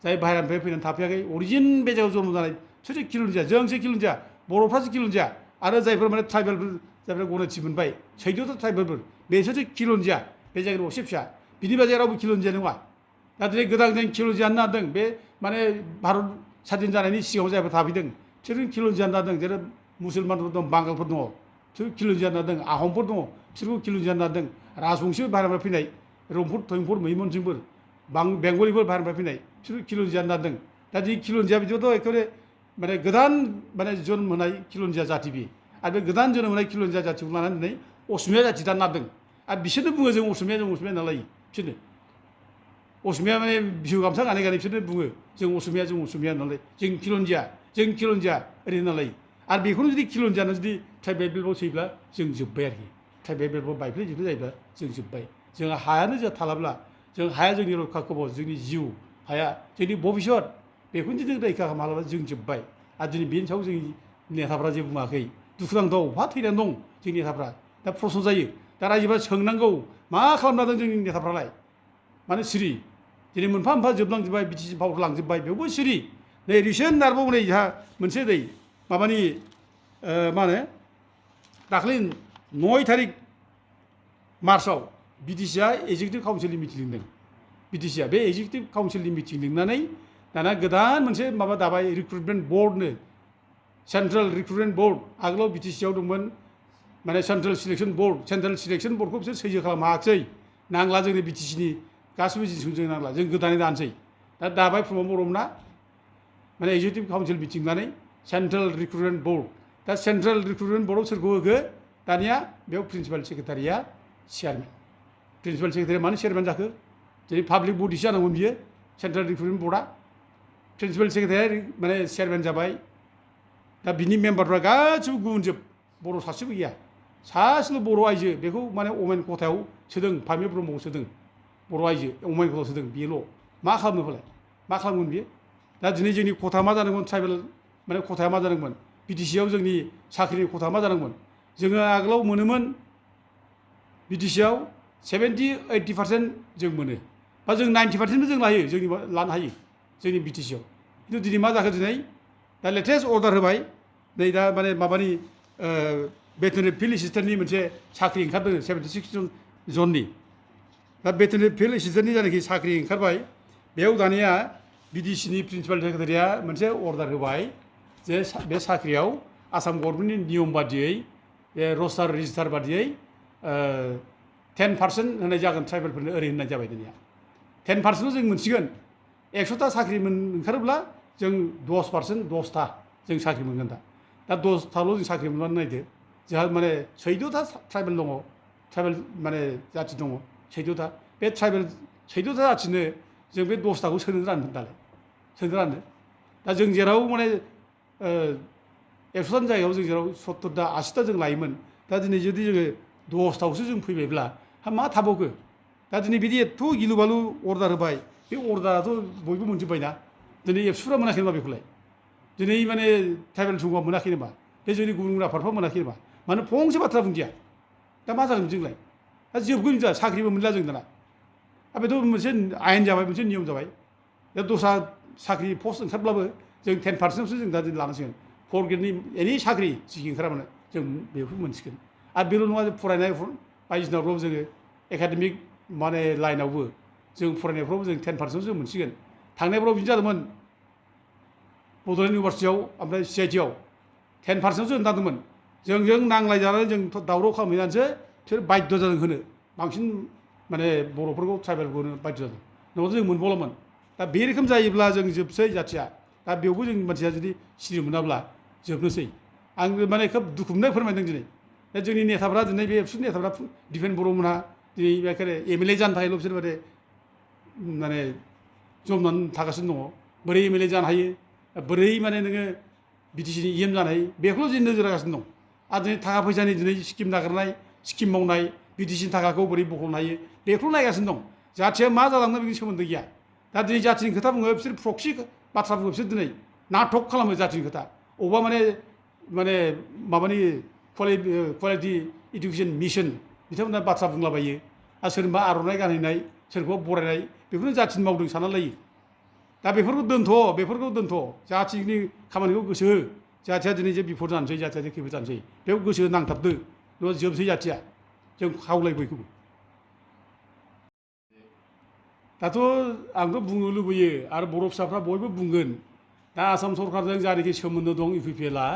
जाय बाहेरानिफ्राय फैनानै थाफैयाखै अरिजिन बे जायगायाव जन्म जानाय सोरसो खिलन्जिया जोंसो खिलन्जिया बर'फ्रासो खिलन्जिया आरो जायफोर माने ट्राइबेलफोर जायफोर गनायथि मोनबाय 14था ट्राइबेलफोर बेसोरसो खिलन्जिया बे जायगायाव असे फिसा बिनि बादै रावबो खिलन्जिया नङा दा दिनै गोदान खिलन्जिया होनना होदों बे माने भारत स्वाधीन जानायनि सिगाङाव जायफोर थाफैदों बिसोरनो खिलन्जिया होनना होदों जेरै मुसलमानफोर दं बांगालफोर दङ बिसोर खिलन्जिया होनना होदों आहमफोर दङ बिसोरखौ खिलन्जिया होनना होदों राजबंसि बाहेरानिफ्राय फैनाय रंफोर थयंफोर मैमनसिंफोर बेंगलिफोर बाहेरानिफ्राय फैनाय बिसोरखौ खिलन्जिया होनना होदों दा दिनै खिलन्जिया बिदिबाथ' एखेबारे माने गोदान माने जोनोम होनाय खिलन्जिया जाथि बे आरो बे गोदान जोनोम होनाय खिलन्जिया जाथिखौ लानानै दिनै असमिया जाथि दानना होदों आरो बिसोरनो बुङो जों असमिया होनना लायो बिसोरनो असमिया माने बिहु गामसा गानै गानै बिसोरनो बुङो जों असमिया होननानै जों खिलन्जिया ओरै होनना लायो आरो बेखौनो जुदि खिलन्जियानो जुदि ट्राइबेल बेल्टआव सोयोब्ला जों जोब्बाय आरोखि ट्राइबेल बेल्टआव बायफ्ले जिफ्ले जायोब्ला जों जोब्बाय जोंहा हायानो जोंहा थालाब्ला जों हाया जोंनि रैखा खबर जोंनि जिउ हाया जोंनि भबिष्यत बेखौनो जुदि रैखा खालामाब्ला जों जोब्बाय आरो दिनै बेनि सायाव जोंनि नेताफ्रा जेबो बुङाखै दुखुनांथाव बहा थैनानै दं जोंनि नेताफ्रा दा प्रश्न जायो दा रायजोफ्रा सोंनांगौ मा खालामना दं जोंनि नेताफ्रालाय मानो सिरि दिनै मोनफा जोबलांजोब्बाय बिटिसि पावार लांजोब्बाय बेवबो सिरि नै रिसेन्ट आरोबाव नै जोंहा मोनसे नै माबानि मा होनो दाख्लै 9 थारिख मार्चआव बिटिसिआ एजेक्टिभ काउन्सिलनि मिटिं लिंदों बिटिसिआ बे एगजिकिउटिभ काउन्सिलनि मिटिं लिंनानै दाना गोदान मोनसे माबा दाबाय रिक्रुटमेन्ट बर्डनो सेन्ट्रेल रिक्रुटमेन्ट बर्ड आगोलाव बिटिसिआव दंमोन माने सेन्ट्रेल सिलेक्सन बर्डखौ बिसोर सैजो खालामनो हायाखिसै नांला जोंनि बिटिसिनि गासिबो जिनिसखौ जों नांला जों गोदानै दानोसै दा दाबाय प्रमद बर'मोना माने एगजिकिउटिभ काउन्सिल मिटिं लानानै सेन्ट्रेल रिक्रुटमेन्ट बर्ड दा सेन्ट्रेल रिक्रुटमेन्ट बर्डआव सोरखौ होखो दानिया बेयाव प्रिन्सिपाल सेक्रेटारिया चेयारमेन प्रिन्सिपाल सेक्रेटारिया मानो चेयारमेन जाखो दिनै पाब्लिक बडिसो जानांगौमोन बियो सेन्ट्रेल रिक्रुटमेन्ट बर्डआ प्रिन्सिपाल सेक्रेटारिया माने चेयारमेन जाबाय दा बिनि मेम्बारफ्रा गासिबो गुबुनजोब बर' सासेबो गैया सासेल' बर' आइजो बेखौ माने अमेन खथायाव सोदों फामि ब्रह्मखौ सोदों बर' आइजो अमेन खथायाव सोदों बेल' मा खालामनो फालाय मा खालामगोन बियो दा दिनै जोंनि खथा मा जादोंमोन ट्राइबेल माने खथाया मा जादोंमोन बिटिसिआव जोंनि साख्रिनि खथा मा जादोंमोन जोङो आगोलाव मोनोमोन बिटिसिआव 70-80% जों मोनो बा जों 90%बो जों लायो जोंनि लानो हायो जोंनि बिटिसिआव खिन्थु दिनै मा जाखो दिनै दा लेटेस्ट अर्डार होबाय नै दा माने माबानि भेटेनारि फिल्ड एसिस्टेन्टनि मोनसे साख्रि ओंखारदों 76 जननि दा भेटेनारि फिल्ड एसिस्टेन्टनि जायनाखि साख्रि ओंखारबाय बेयाव दानिया बिडिसिनि प्रिन्सिपाल सेक्रेटारिया मोनसे अर्डार होबाय जे बे साख्रियाव आसाम गभर्नमेन्टनि नियम बादियै बे रस्टार रेजिस्टार बादियै 10% होनाय जागोन ट्राइबेलफोरनो ओरै होननाय जाबाय दानिया 10%ल' जों मोनसिगोन 100टा साख्रि ओंखारोब्ला जों 10% 10टा जों साख्रि मोनगोन दा 10टाल' जों साख्रि मोनबानो नायदो जोंहा माने 14टा ट्राइबेल दङ ट्राइबेल माने जाथि दङ 14टा बे ट्राइबेल 14टा जाथिनो जों बे 10टाखौ सोनो रानदों दालाय सोनो रानदों दा जों जेराव माने 100टानि जायगायाव जों जेराव 70टा 80टा जों लायोमोन दा दिनै जुदि जोङो 10टावसो जों फैबायब्ला मा थाबावखो दा दिनै बिदि एथ' गिलु बालु अर्डार होबाय बे अर्डाराथ' बयबो मोनजोब्बायना दिनै एबसुफ्रा मोनाखै नामा बेखौलाय दिनै माने ट्राइबेल संघआ मोनाखै नामा बे जोंनि गुबुन गुबुन आफादफ्रा मोनाखै नामा मानो फंसे बाथ्रा बुंदिया दा मा जागोन जोंलाय दा जोबगोन जा साख्रिबो मोनला जों दाना बेथ' मोनसे आयेन जाबाय मोनसे नियम जाबाय दा दस्रा साख्रि पस्ट ओंखारब्लाबो जों 10%आवसो जों दा लानांसिगोन 4 ग्रेडनि एनि साख्रि जिखि ओंखारा मानो जों बेखौ मोनसिगोन आरो बेल' नङा फरायनाय बायदिसिनाफ्राव जोङो एकाडेमिक माने लाइनावबो जों फरायनायफ्रावबो जों 10%आवसो जों मोनसिगोन थांनायफ्राव बिदि जादोंमोन बड'लेण्ड इउनिभारसिटियाव ओमफ्राय CIT आव 10%आवसो होनदांदोंमोन जोंजों नांलायजानानै जों दावराव खालामहैनानैसो बिसोर बाध्य जादों होनो बांसिन माने बर'फोरखौ ट्राइबेलखौ होनो बाध्य जादों नङाब्ला जों मोनबावलामोन दा बे रोखोम जायोब्ला जों जोबसै जाथिया दा बेयावबो जोंनि मानसिया जुदि सिरि मोनाब्ला जोबनोसै आं माने खोब दुखु मोननाय फोरमायदों दिनै दा जोंनि नेताफ्रा दिनै बे एबसुनि नेताफ्रा दिपेन बर'मोनहा दिनै बेखायनो MLA जानो थाखायल' बिसोर माने जमनानै थागासिनो दङ बोरै MLA जानो हायो बोरै माने नोङो बिटिसिनि EM जानो हायो बेखौल' जों नोजोर होगासिनो दं आरो दिनै थाखा फैसानि दिनै स्किम नागिरनाय स्किम मावनाय बिटिसिनि थाखाखौ बोरै बख'नो हायो बेखौल' नायगासिनो दं जाथिया मा जालांनो बेनि सोमोन्दो गैया दा दिनै जाथिनि खोथा बुङो बिसोर प्रक्सि बाथ्रा बुङो बिसोर दिनै नाटक खालामो जाथिनि खोथा अबेबा माने माबानि कुवालिटि इडुकेसन मिशन बिथांमोना बाथ्रा बुंलाबायो आरो सोरबा आर'नाइ गानहैनाय सोरखौबा बरायनाय बेखौनो जाथिनि मावदों सानना लायो दा बेफोरखौ दोनथ' जाथिनि खामानिखौ गोसो हो जाथिया दिनै जे बिफद जानोसै जाथिया जे खैफोद जानोसै बेयाव गोसो नांथाबदो नङा जोबसै जाथिया जों खावलाय बयखौबो दाथ' आंथ' बुंनो लुबैयो आरो बर' फिसाफ्रा बयबो बुंगोन दा आसाम सरकारजों जानाखि सोमोन्दो दं UPPLआ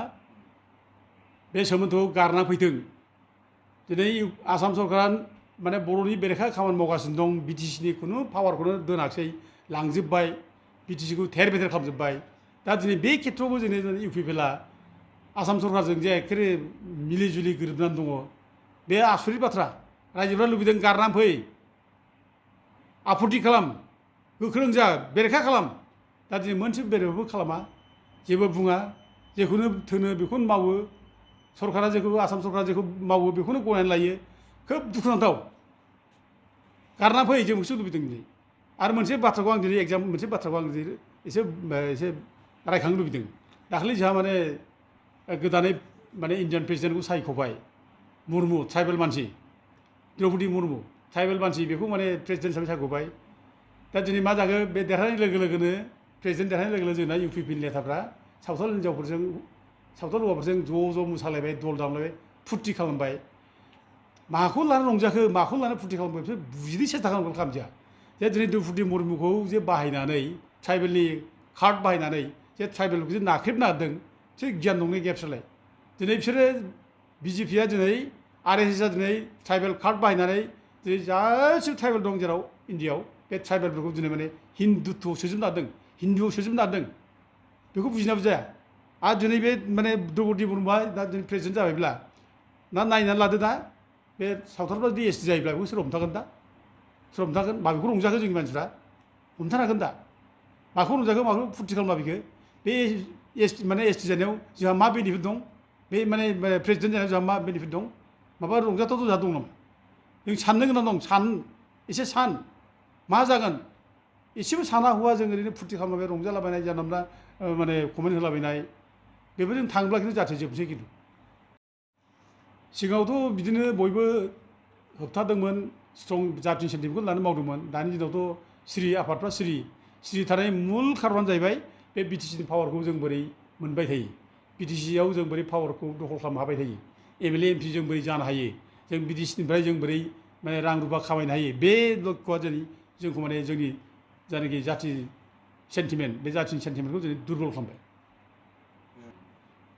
बे सोमोन्दोखौ गारना फैथों दिनै आसाम सरकारा माने बर'नि बेरेखा खामानि मावगासिनो दं बिटिसिनि खुनु पावारखौनो दोनाखसै लांजोब्बाय बिटिसिखौ थेर बेथेर खालामजोब्बाय दा दिनै बे खेथ्रआवबो जोंनि UPPLआ आसाम सरकारजों जे एखेबारे मिलि जुलि गोरोबनानै दङ बे आसरित बाथ्रा रायजोफ्रा लुबैदों गारनानै फै आपत्ति खालाम गोख्रों जा बेरेखा खालाम दा दिनै मोनसे बेरेखाबो खालामा जेबो बुङा जेखौनो थोनो बेखौनो मावो सरकारा जेखौ आसाम सरकारा जेखौ मावो बेखौनो गनायनानै लायो खोब दुखुनांथाव गारना फै जों बेखौसो लुबैदों दिनै आरो मोनसे बाथ्राखौ आं दिनै मोनसे बाथ्राखौ आं दिनै एसे रायखांनो लुबैदों दाखालि जोंहा माने गोदानै माने इण्डियान प्रेसिडेन्टखौ सायख'बाय मुर्मु ट्राइबेल मानसि द्रौपदी मुर्मु ट्राइबेल मानसि बेखौ माने प्रेसिडेन्ट हिसाबै सायख'बाय दा दिनै मा जाखो बे देरहानाय लोगो लोगोनो प्रेसिडेन्ट देरहानाय लोगो लोगो जोंना UPPनि नेताफ्रा सावथाल हिनजावफोरजों सावथाल हौवाफोरजों ज' मोसालायबाय दल दामलायबाय फुरथि खालामबाय माखौ लानानै रंजाखो माखौ लानानै फुरथि खालामबाय बिसोर बुजिनो सेस्था खालामजाया जे दिनै द्रौपदी मुर्मुखौ जे बाहायनानै ट्राइबेलनि कार्ड बाहायनानै जे ट्राइबेलखौ जे नाख्रेबनो हादों एसे गियान दंना गैया बिसोरलाय दिनै बिसोरो बिजेपिया दिनै RSSआ दिनै ट्राइबेल कार्ड बाहायनानै दिनै गासिबो ट्राइबेल दं जेराव इन्डियाआव बे ट्राइबेलफोरखौ दिनै माने हिन्दुत्वआव सोजोबनो हादों हिन्दुआव सोजोबनो हादों बेखौ बुजिना बुजाया आरो दिनै बे माने द्रौपदी मुर्मुआ दा दिनै प्रेसिडेन्ट जाबायब्ला ना नायनानै लादो दा बे सावथालफ्रा जुदि ST जायोब्ला बेखौ सोर हमथागोन दा सोर हमथागोन माबेखौ रंजाखो जोंनि मानसिफ्रा हमथानो हागोन दा माखौ रंजाखो माखौ फुरथि खालामा बेखौ बे माने ST जानायाव जोंहा मा बेनिफिट दं बे माने प्रेसिडेन्ट जानायाव जोंहा मा बेनिफिट दं माबा रंजाथाव जोंहा दं नामा जों साननो गोनां दं एसे सान मा जागोन एसेबो साना हौवा जों ओरैनो फुरथि खालामबाय रंजालाबायनाय जानला मोनला माने कमेन्ट होलाबायनाय बेबो जों थाङोब्ला खिन्थु जाहाथे जोबसै खिन्थु सिगाङावथ' बिदिनो बयबो होबथादोंमोन स्ट्रं जातिनि सेन्टिमेन्टखौ लानानै मावदोंमोन दानि दिनावथ' सिरि आफादफ्रा सिरि थानाय मुल खारनानो जाहैबाय बे BTCनि पावारखौ जों बोरै मोनबाय थायो BTCआव जों बोरै पावारखौ दखल खालामनो हाबाय थायो MLA MP जों बोरै जानो हायो जों BTCनिफ्राय जों बोरै माने रां रुफा खामायनो हायो बे लक्ष्यआ दिनै जोंखौ माने जोंनि जायनाखि जाति सेन्टिमेन्ट बे जातिनि सेन्टिमेन्टखौ दिनै दुरबल खालामबाय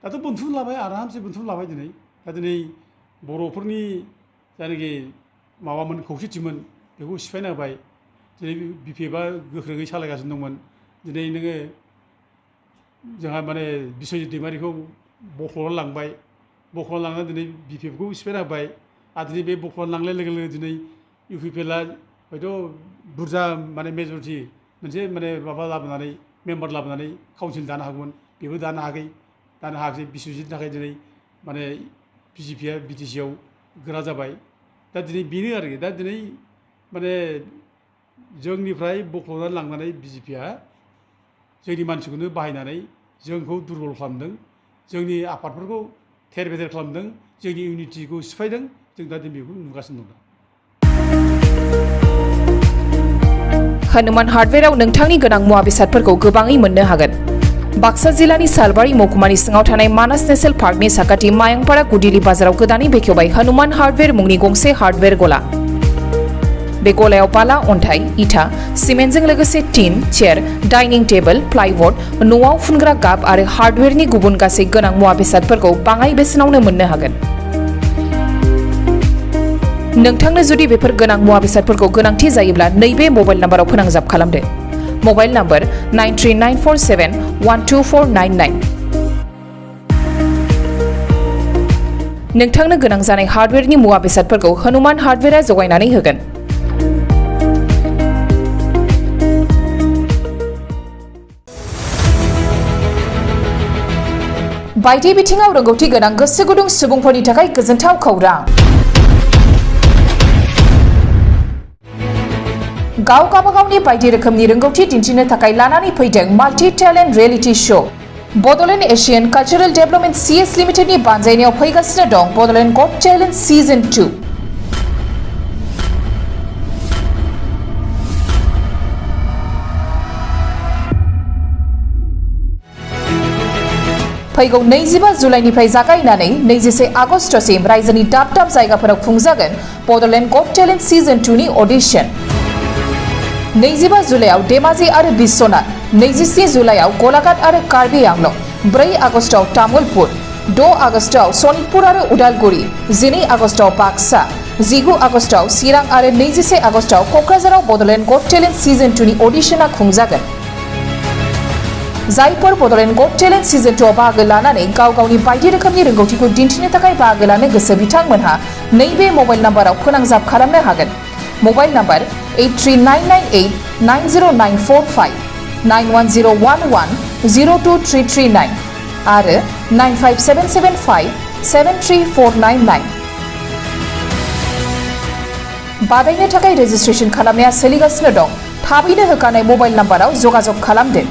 दाथ' बोनथुम लाबाय आरामसे बोनथुम लाबाय दिनै दा दिनै बर'फोरनि जायनाखि माबामोन खौसेथिमोन बेखौ सिफायना होबाय दिनै BPFआ गोख्रोङै सालायगासिनो दंमोन दिनै नोङो जोंहा माने बिस्वजित दैमारिखौ बख'ना लांबाय बख'ना लांनानै दिनै BPFखौ सिफायना होबाय आरो दिनै बे बख'ना लांनाय लोगो लोगो दिनै UPPLआ हयथ' बुरजा माने मेजरिटि मोनसे माने माबा लाबोनानै मेम्बार लाबोनानै काउन्सिल दानो हागौमोन बेबो दानो हायाखै बिस्वजितनि थाखाय दिनै माने BJPआ BTCआव गोरा जाबाय दा दिनै बेनो आरोखि दा दिनै माने जोंनिफ्राय बख'नानै लांनानै BJPआ जोंनि मानसिखौनो बाहायनानै जोंखौ दुरबल खालामदों जोंनि आफादफोरखौ थेर बेथेर खालामदों जोंनि इउनिटिखौ सिफायदों जों दा दिनै बेखौ नुगासिनो दं हनुमान हार्डवेयाराव नोंथांनि गोनां मुवा बेसादफोरखौ गोबाङै मोननो हागोन बाक्सा जिल्लानि सालबारि महकुमानि सिङाव थानाय मानास नेशनेल पार्कनि साखाथि मायंपारा गुदिली बाजाराव गोदानै बेखेवबाय हनुमान हार्डवेयर मुंनि गंसे हार्डवेयर गला बे गलायाव बाला अन्थाइ इटा सिमेन्टजों लोगोसे टिन चेयार डाइनिं टेबोल प्लाइबर्ड न'आव फुनग्रा गाब आरो हार्डवेयरनि गुबुन गासै गोनां मुवा बेसादफोरखौ बाङाइ बेसेनावनो मोननो हागोन नोंथांनो जुदि बेफोर गोनां मुवा बेसादफोरखौ गोनांथि जायोब्ला नैबे मबाइल नाम्बाराव फोनांजाब खालामदो मबाइल नाम्बार 9394712499 नोंथांनो गोनां जानाय हार्डवेयरनि मुवा बेसादफोरखौ हनुमान हार्डवेयरआ जगायनानै होगोन बायदि बिथिङाव रोंगौथि गोनां गोसो गुदुं सुबुंफोरनि थाखाय गोजोनथाव खौरां गावगावनि बायदि रोखोमनि रोंगौथि दिन्थिनो थाखाय लानानै फैदों multi talent reality show Bodoland Asian cultural development CS लिमिटेडनि बानजायनायाव फैगासिनो दं बड'लेण्ड गट टेलेन्ट सिजन 2 फैगौ 25 जुलाइनिफ्राय जागायनानै 21 आगस्तसिम रायजोनि दाब दाब जायगाफोराव खुंजागोन बड'लेण्ड गट टेलेन्ट सिजन 2 नि अडिशन 25 जुलाइआव धेमाजि आरो बिश्वनाथ 27 जुलाइआव गलाघाट आरो कार्बि आंलं 4 आगस्टआव तामुलपुर 6 आगस्टआव सनितपुर आरो उदालगुरि 12 आगस्टआव बाक्सा 19 आगस्टआव चिरां आरो 21 आगस्टआव क'क्राझाराव बड'लेण्ड गट टेलेन्ट सिजन 2 नि अडिशना खुंजागोन जायफोर बड'लेण्ड गट टेलेन्ट सिजन 2 आव बाहागो लानानै गावगावनि बायदि रोखोमनि रोंगौथिखौ दिन्थिनो थाखाय बाहागो लानो गोसो बिथांमोनहा नैबे मबाइल नाम्बाराव फोनांजाब खालामनो हागोन मबाइल नाम्बार 8399890945 91011 आरो 95775733499 बादायनो थाखाय रेजिस्ट्रेशन खालामनाया सोलिगासिनो दं थाबैनो होखानाय मबाइल नाम्बाराव जगाजग खालामदो